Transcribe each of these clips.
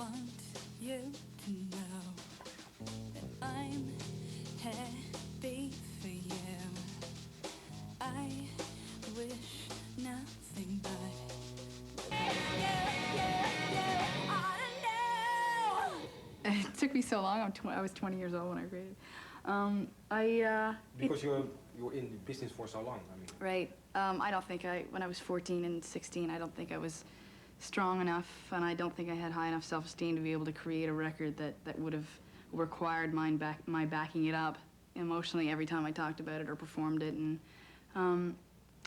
want you to know that I'm happy for you. I wish nothing but it took me so long. I was 20 years old when I created. Because you're in the business for so long. I mean. Right. I don't think when I was 14 and 16, I don't think I was strong enough, and I don't think I had high enough self-esteem to be able to create a record that would have required my backing it up emotionally every time I talked about it or performed it. And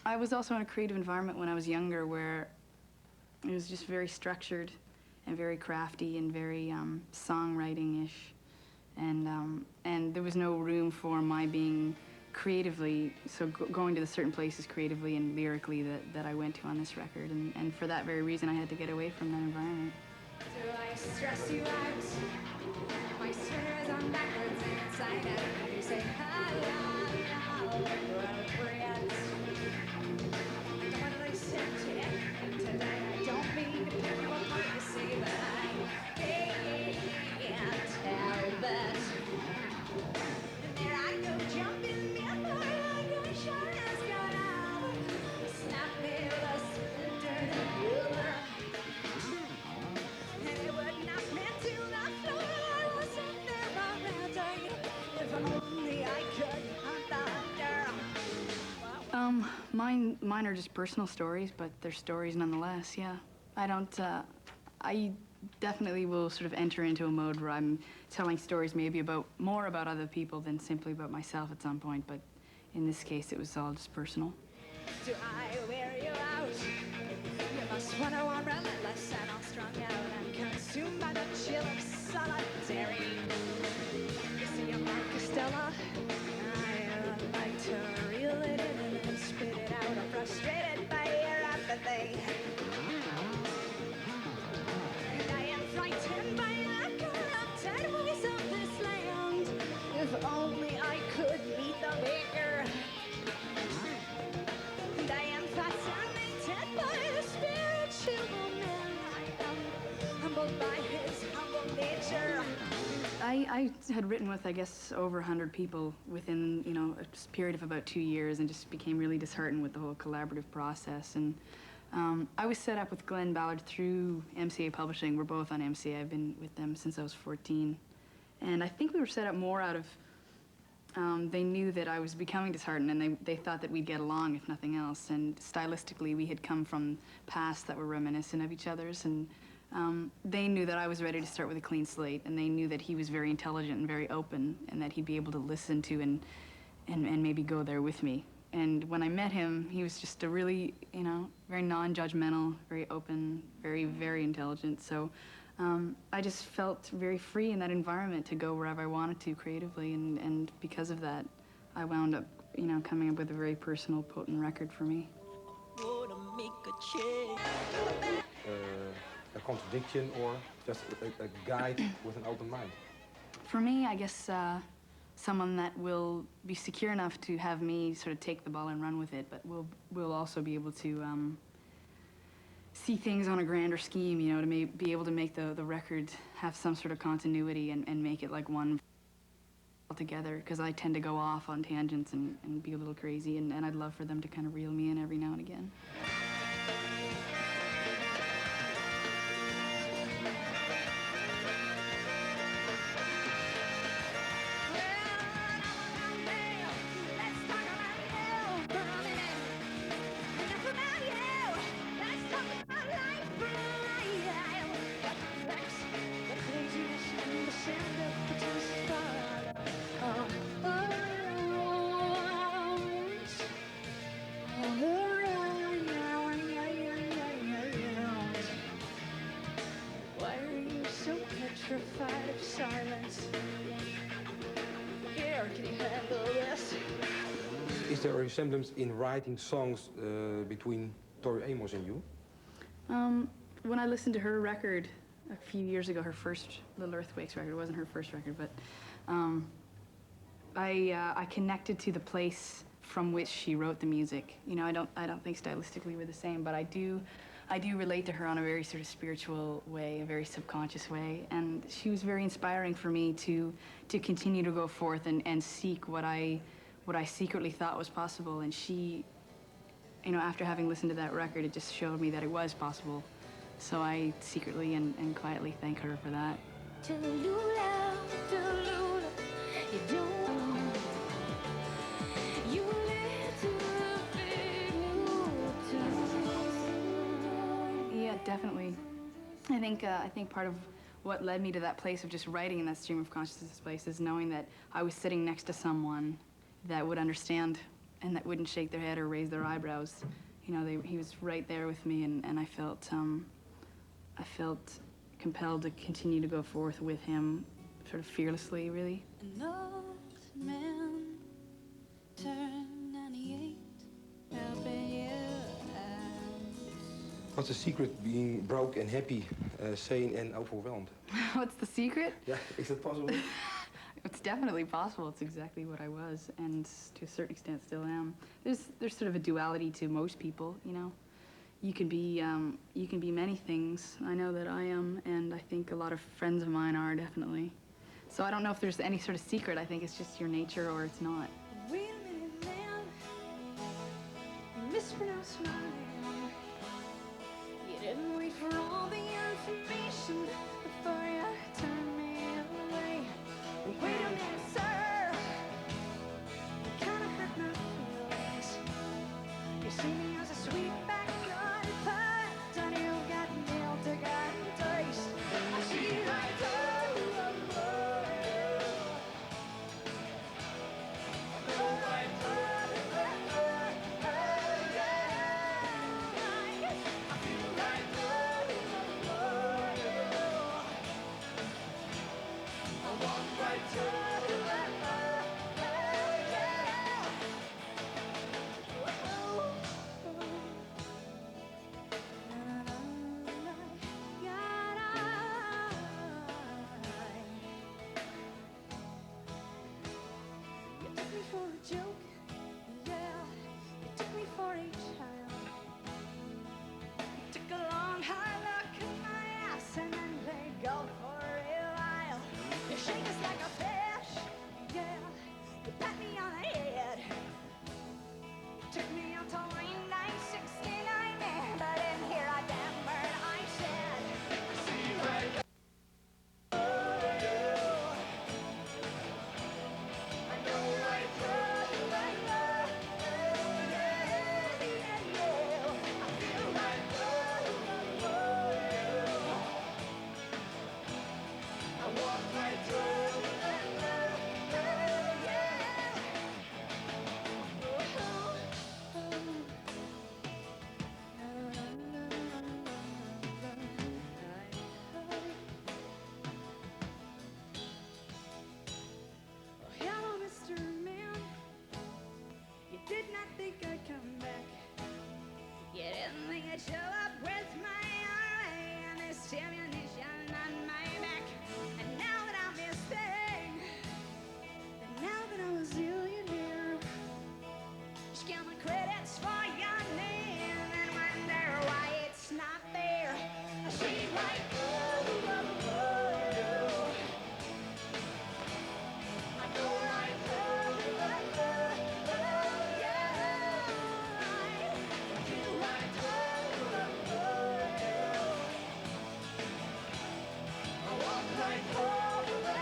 I was also in a creative environment when I was younger where it was just very structured and very crafty and very songwriting-ish, and there was no room for my being creatively, so going to the certain places creatively and lyrically that I went to on this record, and for that very reason I had to get away from that environment. Do I stress you out? My sweater is on backwards and inside out. You say, la, la, la, appropriate. What did I say today? I don't mean to pick you apart, you see, but I can't help it. And there I go jumping before I go short as got out. Snap me with a splinter ruler. And it would knock me to the floor. I wasn't there already. If only I could hunt the hunter. Mine are just personal stories, but they're stories nonetheless, yeah. I definitely will sort of enter into a mode where I'm telling stories maybe more about other people than simply about myself at some point, but in this case it was all just personal. Do I wear you out? You must wonder why I'm relentless and all strung out and consumed by the chill of solitary. You see, I'm like Costello. I like to reel it in and then spit it out. I'm frustrated by your apathy. And I am frightened by the corrupted voice of this land. If only I could meet the maker. And I am fascinated by the spiritual man. I am humbled by his humble nature. I had written with, I guess, over 100 people within, a period of about 2 years, and just became really disheartened with the whole collaborative process. And I was set up with Glenn Ballard through MCA Publishing. We're both on MCA. I've been with them since I was 14. And I think we were set up more out of, they knew that I was becoming disheartened, and they thought that we'd get along, if nothing else. And stylistically, we had come from pasts that were reminiscent of each other's, and they knew that I was ready to start with a clean slate, and they knew that he was very intelligent and very open, and that he'd be able to listen to and maybe go there with me. And when I met him, he was just a really, very non-judgmental, very open, very, very intelligent. So I just felt very free in that environment to go wherever I wanted to creatively, and because of that, I wound up, coming up with a very personal, potent record for me. A contradiction or just a guide with an open mind? For me, I guess someone that will be secure enough to have me sort of take the ball and run with it, but will also be able to see things on a grander scheme, to be able to make the record have some sort of continuity and make it like one altogether, because I tend to go off on tangents and be a little crazy, and I'd love for them to kind of reel me in every now and again. Why are you so petrified of silence? Here, can you handle this? Is there a resemblance in writing songs between Tori Amos and you? When I listened to her record a few years ago, her first Little Earthquakes record, it wasn't her first record, but I connected to the place from which she wrote the music. I don't think stylistically we're the same, but I do I do relate to her on a very sort of spiritual way, a very subconscious way, and she was very inspiring for me to continue to go forth and seek what I secretly thought was possible. And she, you know, after having listened to that record, it just showed me that it was possible. So I secretly and quietly thank her for that. Tallulah, Tallulah, you don't. You live to the big new town. Yeah, definitely. I think part of what led me to that place of just writing in that stream of consciousness place is knowing that I was sitting next to someone that would understand and that wouldn't shake their head or raise their eyebrows. You know, he was right there with me, and I felt compelled to continue to go forth with him, sort of fearlessly, really. An old man turned 98, helping you out. What's the secret being broke and happy, sane and overwhelmed? What's the secret? Yeah, is that possible? It's definitely possible. It's exactly what I was, and to a certain extent still am. There's sort of a duality to most people, you know. You can be many things. I know that I am, and I think a lot of friends of mine are, definitely. So I don't know if there's any sort of secret. I think it's just your nature or it's not. Wait a minute, man. You mispronounced my name. You didn't wait for all the information before you turned me away. Wait a minute, sir. You kinda hurt my feelings. You see me as a sweet backyard pie. Done you got nailed to God taste. I see right through the You took me for a joke, yeah. You took me for a child. You took a long hard look at my ass and then let go for a while. You shake us like a fish, yeah. You pat me on the head. You took me out to lane 969, but in here I damn bird I said. I see right Hello, Mr. Man. You did not think I'd come back. You didn't think I'd show up with my army and this ammunition on my back. And now that I'm this thing, and now that I'm a zillionaire, just count the credits for your name and wonder why it's not there. I see right through the I go right through the yeah. I feel right through the I walk right through the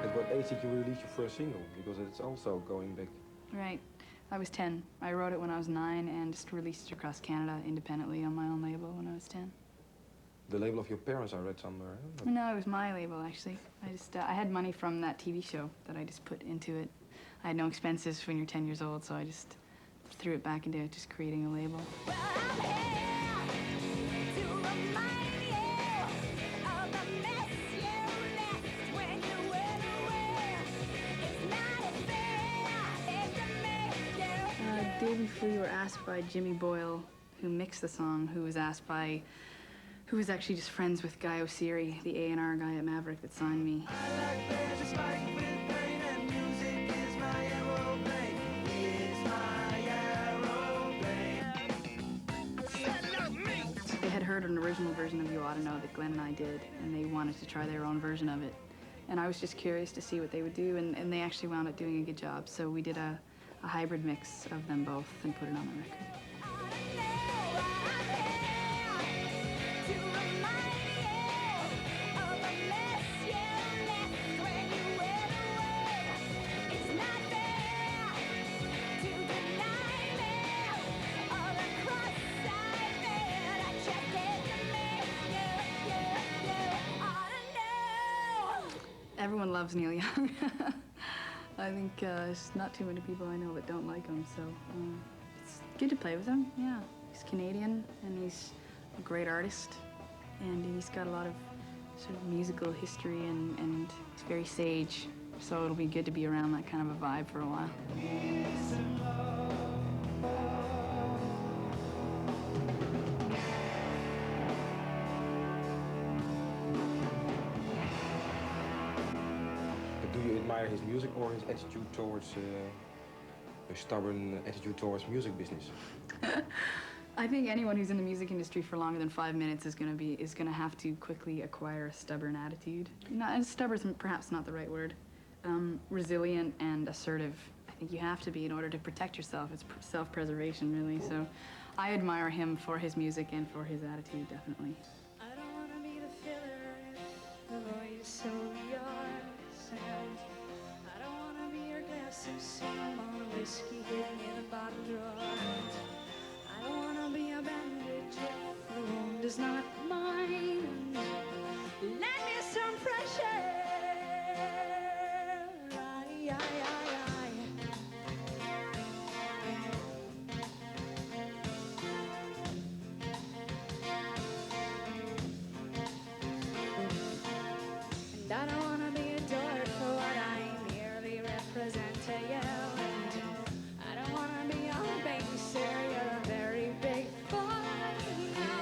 At what age did you release your first single? Because it's also going back. Right. I was 10. I wrote it when I was 9 and just released it across Canada independently on my own label when I was 10. The label of your parents, I read somewhere. Huh? No, it was my label, actually. I had money from that TV show that I just put into it. I had no expenses when you're 10 years old, so I just threw it back into just creating a label. Well, I'm here to remind you of the mess you left when you went away. It's not as fair as to make you. Day before you were asked by Jimmy Boyle, who mixed the song, who was asked by who was actually just friends with Guy O'Seary, the A&R guy at Maverick that signed me. They had heard an original version of You Oughta Know that Glenn and I did, and they wanted to try their own version of it. And I was just curious to see what they would do, and they actually wound up doing a good job. So we did a hybrid mix of them both and put it on the record. Everyone loves Neil Young. I think there's not too many people I know that don't like him, so it's good to play with him, yeah. He's Canadian, and he's a great artist, and he's got a lot of sort of musical history, and he's very sage, so it'll be good to be around that kind of a vibe for a while. Do you admire his music or his attitude towards a stubborn attitude towards music business? I think anyone who's in the music industry for longer than 5 minutes is gonna have to quickly acquire a stubborn attitude. Not stubborn's perhaps not the right word. Resilient and assertive. I think you have to be in order to protect yourself. It's self-preservation, really. So I admire him for his music and for his attitude, definitely. I don't want to be the filler if the void is so yours. And I don't want to be your glass of cinnamon whiskey hidden in a bottle drawer. I don't want to be a bandage if the wound is not mine. Lend me some fresh air. Aye, aye, aye, aye. And I don't want to be adored for what I merely represent to you. And I don't want to be your babysitter, you're a very big boy. No,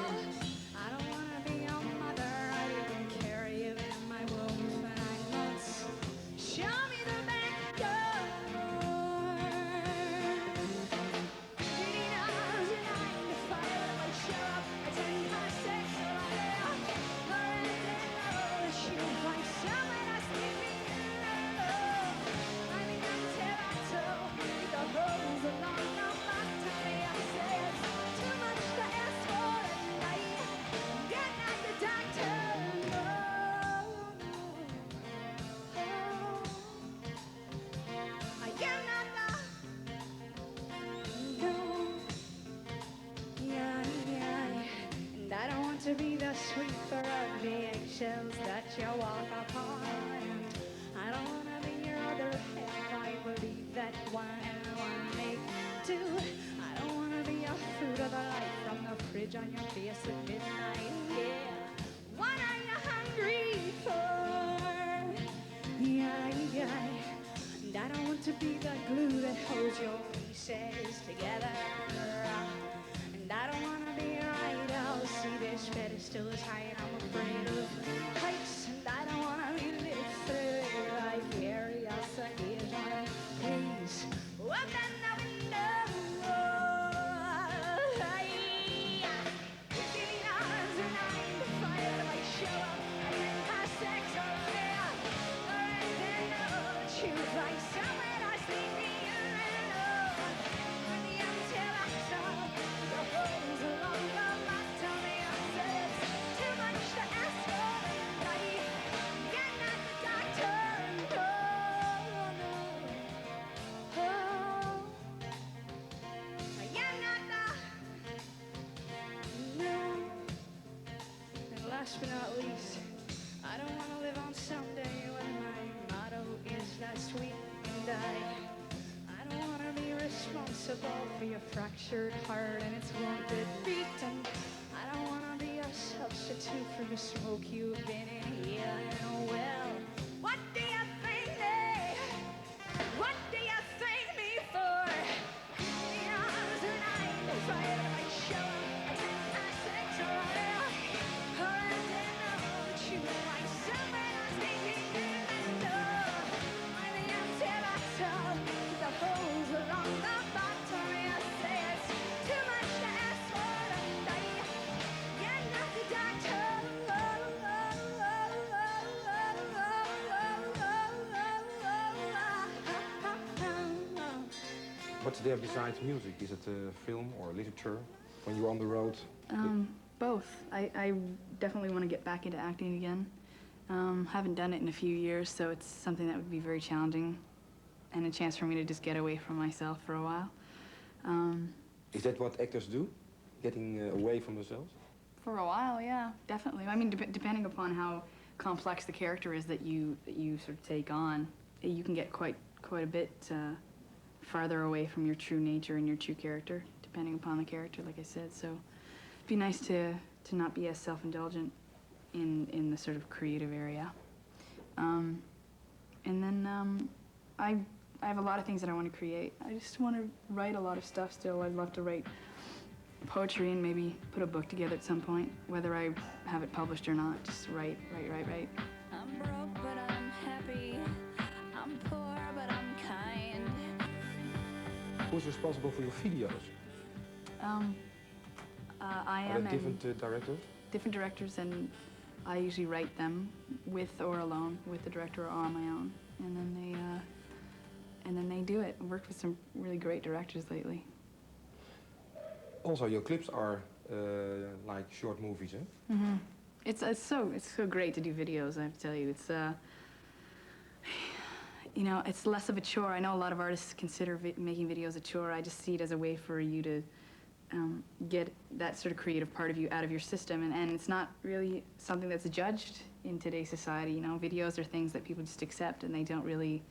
I don't want to be your mother, I didn't carry you in my womb for 9 months. Show me the back door. 18 hours and 9 to 5, I show up at 10 past 6, so I lay the shoe like someone I sleep in love. I mean, until I told with the hose along on my tummy, I say it's too much to ask for tonight. Get at the doctor, no. I am not the, no. Yeah, yeah. And I don't want to be the sweeper of the eggshells that you walk upon. And I don't want to be your other half. I believe that one and one make two. I don't want to be a fruit of the light from the fridge on your face at midnight. Yeah. What are you hungry for? Yeah, yeah. And I don't want to be the glue that holds your pieces together. And I don't want to be right. I'll see this pedestal is high and I'm afraid of heights. And I don't want to be lit through like curiosity is on. Please, open the window. 15 hours and 9 to 5, I show up at 10 past 6 already. Already know, choose like someone I sleep in love. When the until I saw the holes along my tummy, I said it's too much to ask for tonight. Get at the doctor, no, no. Oh, I am not the, no. And last but not least, I don't want to live on someday when my motto is last week and I don't want to be responsible for your fractured heart and its wounded beat. And I don't want to be a substitute for the smoke you've been inhaling. Well, what do you think me? What do you think me for? 18 hours and 9 to 5, I show up at 10 past 6 already. What's there besides music? Is it film or literature? When you're on the road? Both. I definitely want to get back into acting again. Haven't done it in a few years, so it's something that would be very challenging and a chance for me to just get away from myself for a while. Is that what actors do? Getting away from themselves? For a while, yeah, definitely. I mean, depending upon how complex the character is that you sort of take on, you can get quite a bit farther away from your true nature and your true character, depending upon the character, like I said. So it'd be nice to not be as self-indulgent in the sort of creative area. And then I have a lot of things that I want to create. I just want to write a lot of stuff still. I'd love to write poetry and maybe put a book together at some point, whether I have it published or not. Just write. I'm broke, but I'm happy. I'm poor, but I'm kind. Who's responsible for your videos? I Are am, there different directors? different directors, and I usually write them with or alone, with the director or on my own, and then they do it. I've worked with some really great directors lately. Also, your clips are like short movies, eh? Mm-hmm. It's so great to do videos. I have to tell you, it's you know, it's less of a chore. I know a lot of artists consider making videos a chore. I just see it as a way for you to get that sort of creative part of you out of your system, and it's not really something that's judged in today's society. You know, videos are things that people just accept, and they don't really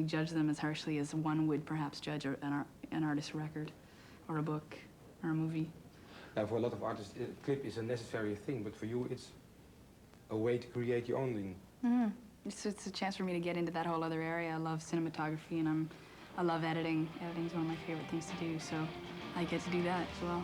judge them as harshly as one would perhaps judge an artist's record, or a book, or a movie. Yeah, for a lot of artists, a clip is a necessary thing, but for you, it's a way to create your own thing. Mm-hmm. It's a chance for me to get into that whole other area. I love cinematography, and I love editing. Editing's one of my favorite things to do, so I get to do that as well.